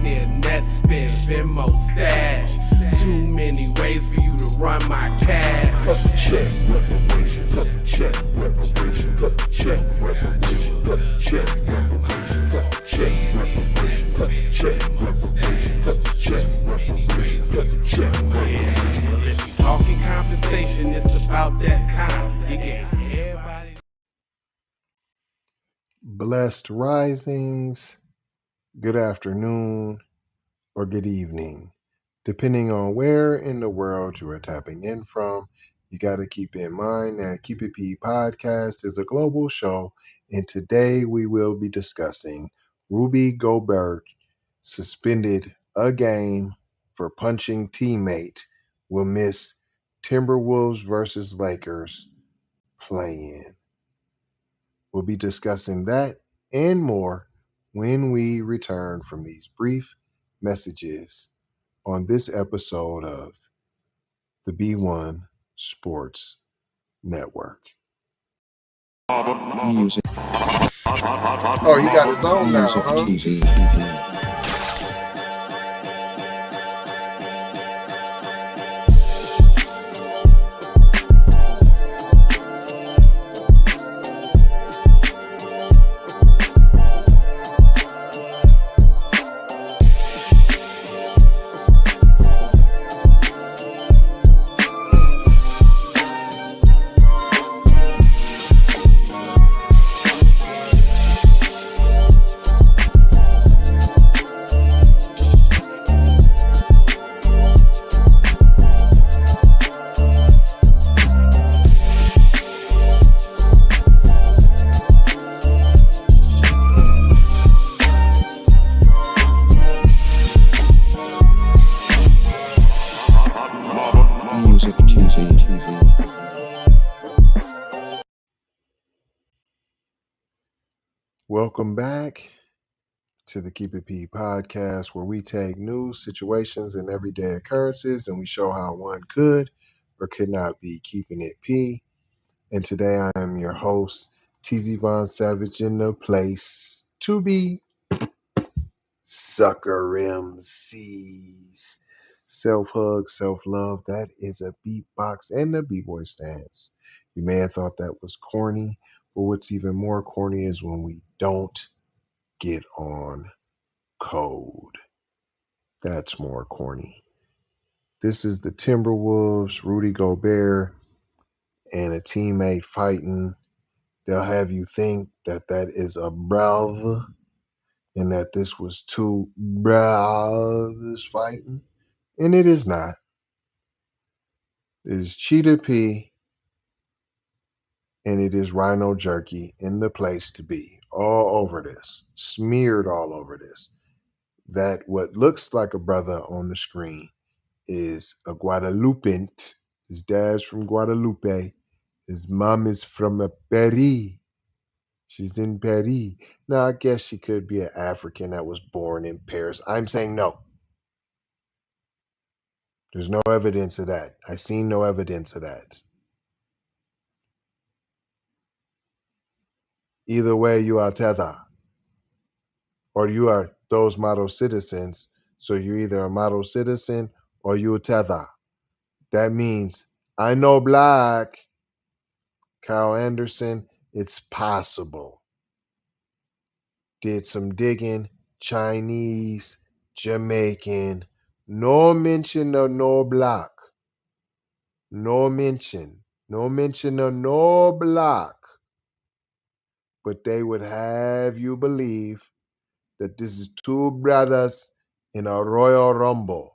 near net spin, Venmo stash. Too many ways for you to run my cash. Check reparation, check reparation, check reparation, check reparation, check reparation, check reparation, check reparation, check. Yeah, well, if you talking compensation, it's about that time. You get everybody. Blessed risings, good afternoon, or good evening. Depending on where in the world you are tapping in from, you got to keep in mind that Keep It P podcast is a global show, and today we will be discussing Rudy Gobert suspended a game for punching teammate will miss Timberwolves versus Lakers play-in. We'll be discussing that and more when we return from these brief messages on this episode of the B1 Sports Network. Music. Oh, he got his own now, Music huh? TV. Music TV. Welcome back to the Keep It P podcast, where we take news, situations, and everyday occurrences, and we show how one could or could not be keeping it P. And today I am your host, TZ Von Savage, in the place to be. Sucker MCs. Self-hug, self-love, that is a beatbox and a b-boy stance. You may have thought that was corny, but what's even more corny is when we don't get on code. That's more corny. This is the Timberwolves, Rudy Gobert, and a teammate fighting. They'll have you think that that is a brother and that this was two brothers fighting. And it is not. It is Cheetah P and it is Rhino Jerky in the place to be. All over this. Smeared all over this. That what looks like a brother on the screen is a Guadalupean. His dad's from Guadalupe. His mom is from Paris. She's in Paris. Now, I guess she could be an African that was born in Paris. I'm saying no. There's no evidence of that. I've seen no evidence of that. Either way, you are tether. Or you are those model citizens. So you're either a model citizen or you're tether. That means I know black. Kyle Anderson, it's possible. Did some digging. Chinese, Jamaican. No mention of no black. No mention. No mention of no black. But they would have you believe that this is two brothers in a Royal Rumble.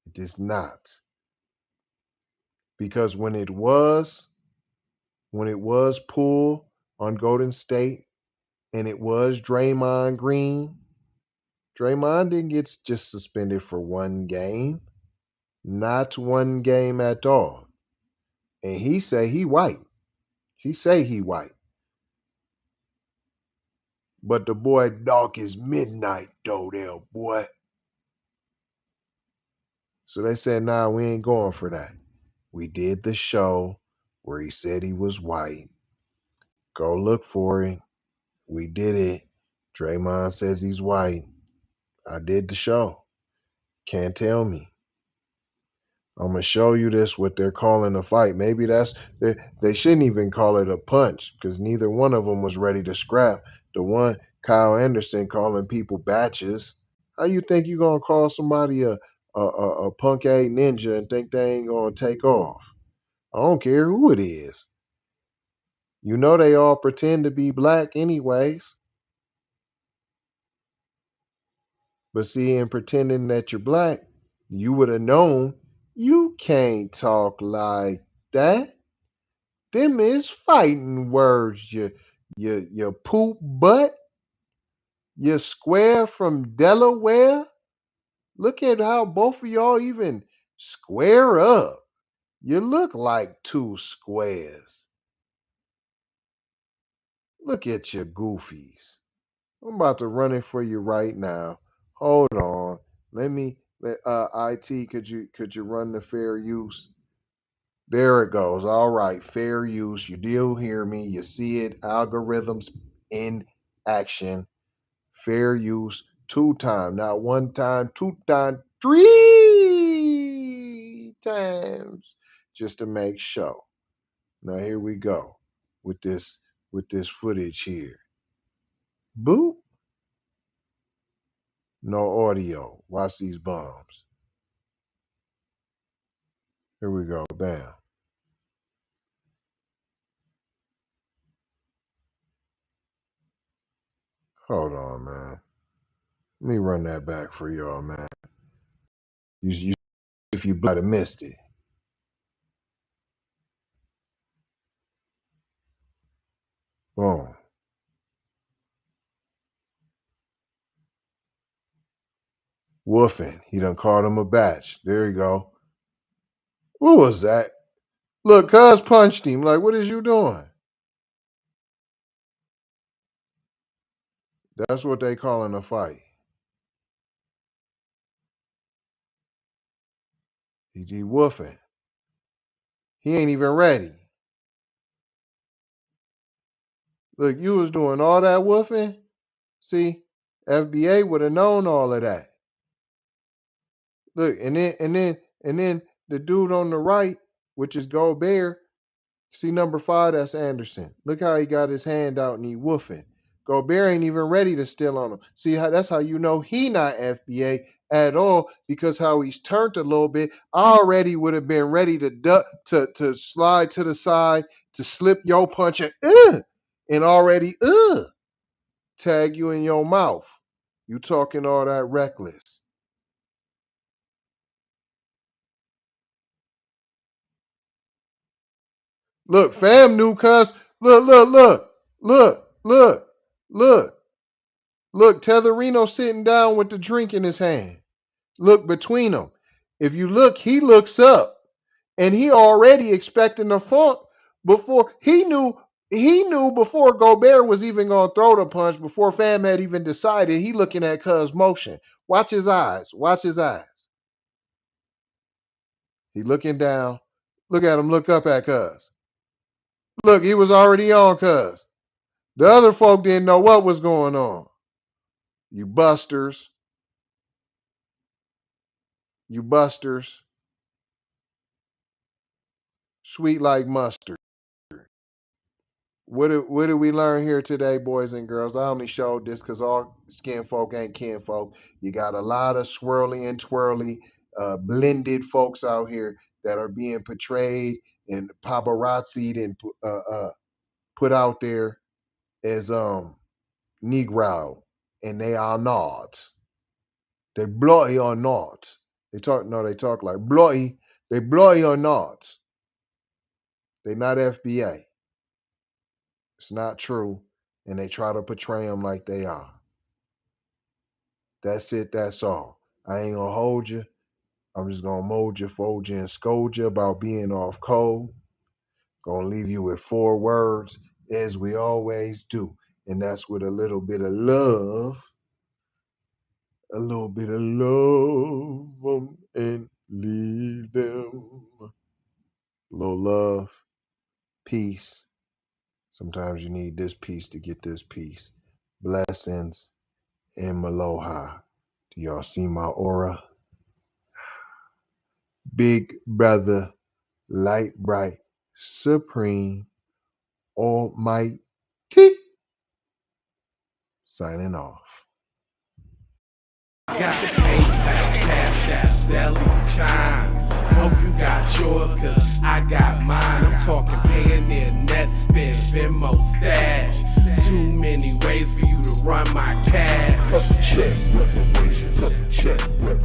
It is not. Because when it was Poole on Golden State and it was Draymond Green, Draymond didn't get just suspended for one game. Not one game at all. And he say he white. He say he white. But the boy dark is midnight though there, boy. So they said, nah, we ain't going for that. We did the show where he said he was white. Go look for it. We did it. Draymond says he's white. I did the show. Can't tell me. I'm gonna show you this what they're calling a fight. Maybe they shouldn't even call it a punch because neither one of them was ready to scrap. The one Kyle Anderson calling people batches. How you think you gonna call somebody a punk a ninja and think they ain't gonna take off? I don't care who it is. You know they all pretend to be black anyways. But see, in pretending that you're black, you would have known you can't talk like that. Them is fighting words, you poop butt, you square from Delaware. Look at how both of y'all even square up. You look like two squares. Look at your goofies. I'm about to run it for you right now. Hold on. IT, could you run the fair use? There it goes. All right, fair use. You do hear me. You see it. Algorithms in action. Fair use. 2 times. Not 1 time, 2 times, 3 times. Just to make sure. Now here we go with this footage here. Boop. No audio. Watch these bombs. Here we go. Bam. Hold on, man. Let me run that back for y'all, man. You if you might have missed it. Boom. Woofing. He done called him a batch. There you go. What was that? Look, Cuz punched him. Like, what is you doing? That's what they calling a fight. He woofing. He ain't even ready. Look, you was doing all that woofing. See, FBA would have known all of that. Look, and then the dude on the right, which is Gobert. See number 5, that's Anderson. Look how he got his hand out and he woofing. Gobert ain't even ready to steal on him. See how that's how you know he not FBA at all, because how he's turned a little bit. I already would have been ready to duck to slide to the side to slip your punch and already tag you in your mouth. You talking all that reckless. Look, fam knew cuz. Look. Look, Tetherino sitting down with the drink in his hand. Look between them. If you look, he looks up and he already expecting the funk before he knew before Gobert was even gonna throw the punch, before Fam had even decided. He looking at Cuz motion. Watch his eyes. Watch his eyes. He looking down. Look at him look up at Cuz. Look, he was already on Cuz. The other folk didn't know what was going on. You busters. You busters. Sweet like mustard. What did we learn here today, boys and girls? I only showed this because all skin folk ain't kin folk. You got a lot of swirly and twirly, blended folks out here that are being portrayed and paparazzied and put out there as Negro, and they are not. They bloody or not. They talk like bloody. They bloody or not. They not FBA. It's not true, and they try to portray them like they are. That's it. That's all. I ain't gonna hold you. I'm just gonna mold you, fold you, and scold you about being off code. Gonna leave you with 4 words, as we always do, and that's with a little bit of love. A little bit of love 'em and leave them. A little love, peace. Sometimes you need this peace to get this peace. Blessings and aloha. Y'all see my aura? Big brother, light bright, supreme, almighty. Signing off. Got PayPal, Cash App, Zelle, Chime. Hope you got yours, cause I got mine. I'm talking Payoneer, net spin, Venmo, stash. Too many ways for you to run my cash. Check reparation. Check reparation.